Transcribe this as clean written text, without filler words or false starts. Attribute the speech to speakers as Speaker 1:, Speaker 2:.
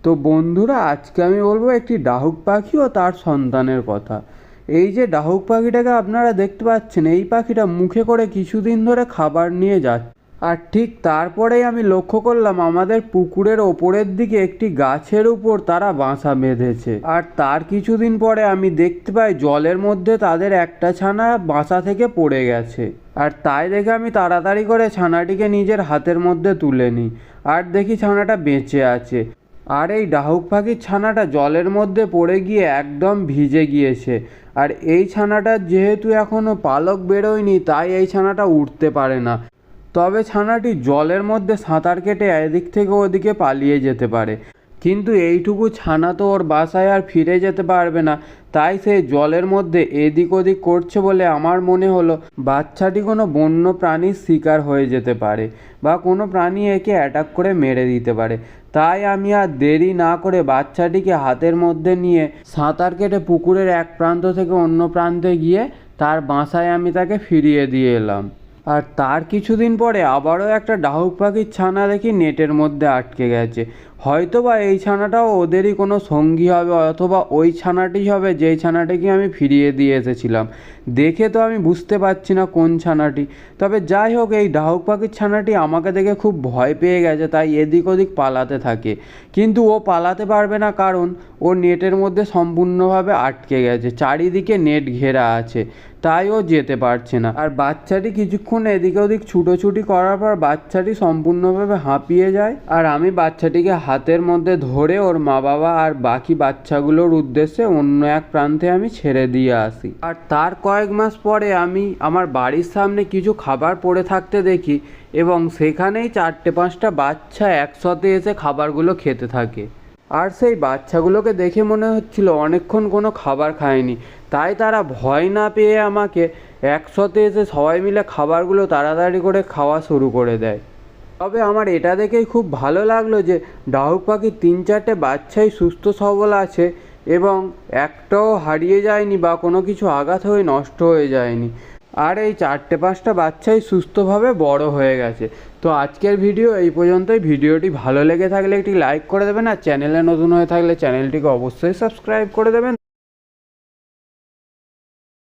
Speaker 1: তো বন্ধুরা, আজকে আমি বলবো একটি ডাহুক পাখি ও তার সন্তানের কথা। এই যে ডাহুক পাখিটাকে আপনারা দেখতে পাচ্ছেন, এই পাখিটা মুখে করে কিছুদিন ধরে খাবার নিয়ে যাচ্ছে। আর ঠিক তারপরেই আমি লক্ষ্য করলাম আমাদের পুকুরের ওপরের দিকে একটি গাছের উপর তারা বাসা বেঁধেছে। আর তার কিছুদিন পরে আমি দেখতে পাই জলের মধ্যে তাদের একটা ছানা বাসা থেকে পড়ে গেছে। আর তাই দেখে আমি তাড়াতাড়ি করে ছানাটিকে নিজের হাতের মধ্যে তুলে নিই, আর দেখি ছানাটা বেঁচে আছে। আর এই ডাহুক পাখির ছানাটা জলের মধ্যে পড়ে গিয়ে একদম ভিজে গিয়েছে। আর এই ছানাটার যেহেতু এখনও পালক বেরোয়নি, তাই এই ছানাটা উঠতে পারে না। তবে ছানাটি জলের মধ্যে সাঁতার কেটে এদিক থেকে ওদিকে পালিয়ে যেতে পারে, কিন্তু এইটুকু ছানা তো ওর বাসায় আর ফিরে যেতে পারবে না। তাই সে জলের মধ্যে এদিক ওদিক করছে বলে আমার মনে হলো বাচ্চাটি কোনো বন্য প্রাণীর শিকার হয়ে যেতে পারে, বা কোনো প্রাণী একে অ্যাটাক করে মেরে দিতে পারে। তাই আমি আর দেরি না করে বাচ্চাটিকে হাতের মধ্যে নিয়ে সাঁতার কেটে পুকুরের এক প্রান্ত থেকে অন্য প্রান্তে গিয়ে তার বাসায় আমি তাকে ফিরিয়ে দিয়ে এলাম। আর তার কিছুদিন পরে আবারও একটা ডাহুক পাখির ছানা দেখি নেটের মধ্যে আটকে গেছে। হয়তোবা এই ছানাটাও ওদেরই কোনো সঙ্গী হবে, অথবা ওই ছানাটি হবে যেই ছানাটিকে আমি ফিরিয়ে দিয়ে এসেছিলাম। দেখে তো আমি বুঝতে পারছি না কোন ছানাটি। তবে যাই হোক, এই ডাহুক পাখির ছানাটি আমাকে দেখে খুব ভয় পেয়ে গেছে, তাই এদিক ওদিক পালাতে থাকে। কিন্তু ও পালাতে পারবে না, কারণ ও নেটের মধ্যে সম্পূর্ণভাবে আটকে গেছে, চারিদিকে নেট ঘেরা আছে, তাই ও যেতে পারছে না। আর বাচ্চাটি কিছুক্ষণ এদিকে ওদিক ছুটোছুটি করার পর বাচ্চাটি সম্পূর্ণভাবে হাঁপিয়ে যায়। আর আমি বাচ্চাটিকে হাতের মধ্যে ধরে ওর মা বাবা আর বাকি বাচ্চাগুলোর উদ্দেশ্যে অন্য এক প্রান্তে আমি ছেড়ে দিয়ে আসি। আর তার কয়েক মাস পরে আমি আমার বাড়ির সামনে কিছু খাবার পড়ে থাকতে দেখি, এবং সেখানেই 4-5টা বাচ্চা একসাথে এসে খাবারগুলো খেতে থাকে। আর সেই বাচ্চাগুলোকে দেখে মনে হচ্ছিল অনেকক্ষণ কোনো খাবার খায়নি, তাই তারা ভয় না পেয়ে আমাকে একসাথে এসে সবাই মিলে খাবারগুলো তাড়াতাড়ি করে খাওয়া শুরু করে দেয়। তবে আমার এটা দেখেই খুব ভালো লাগলো যে ডাহুক পাখির 3-4টে বাচ্চাই সুস্থ সবল আছে, এবং একটাও হারিয়ে যায়নি বা কোনো কিছু আঘাত হয়ে নষ্ট হয়ে যায়নি। আর এই 4-5টা বাচ্চাই সুস্থভাবে বড় হয়ে গেছে। তো আজকের ভিডিও এই পর্যন্তই। ভিডিওটি ভালো লেগে থাকলে একটি লাইক করে দেবেন, আর চ্যানেলে নতুন হয়ে থাকলে চ্যানেলটিকে অবশ্যই সাবস্ক্রাইব করে দেবেন।